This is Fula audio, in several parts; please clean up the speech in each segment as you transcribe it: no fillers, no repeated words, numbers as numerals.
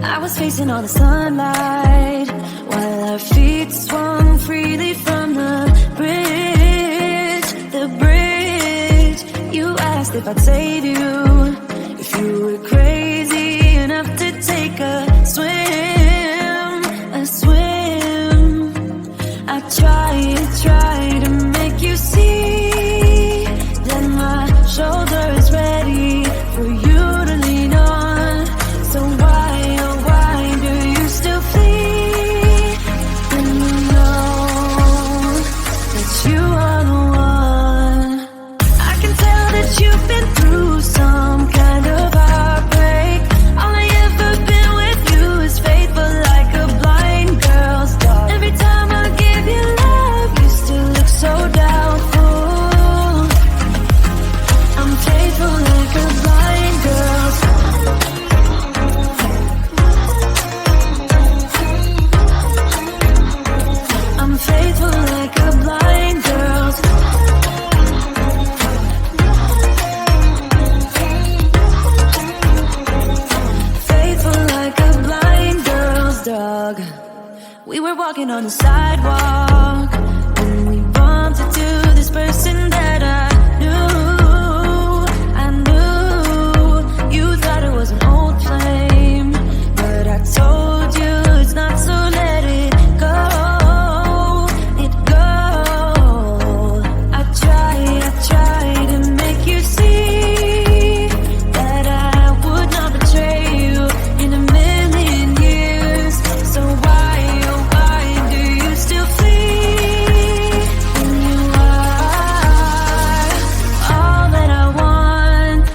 I was facing all the sunlight while our feet swung freely from the bridge. The bridge. You asked if I'd save you, if you were crazy enough to take a swim, a swim. I tried to make you see that my shoulder is ready for you to lean on. So why, oh why do you still flee when you know that you are the one? I can tell that you've been through some kind of heartbreak. All I ever been with you is faithful like a blind girl's dog. Every time I give you love, you still look so doubtful. I'm faithful like a blind girl's dog. I'm faithful like a blind girl's faithful like a blind girl's dog. We were walking on the sidewalk when we bumped into this person that I knew. You thought it was an old flame, but I told you it's not, so let it go. I tried to make you see that I would not betray you in a million years. So why, oh why do you still flee when you are all that I want?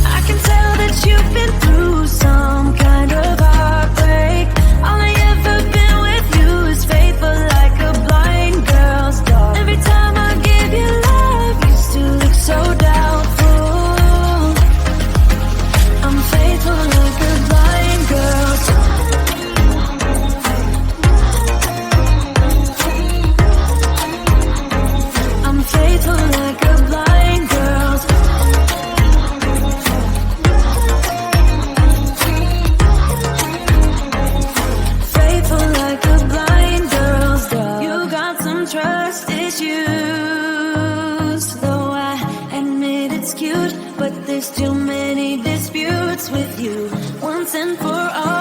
I can tell that you've been through some kind of heartbreak. All I ever been with you is faithful like a blind girl's dog. Every time I give you love, you still look so doubtful. I'm faithful like a blind girl's dog. I'm faithful like a blind girl's dog. Faithful like a blind girl's dog. You got some trust issues, though I admit it's cute, but there's too many disputes with you. Once and for all,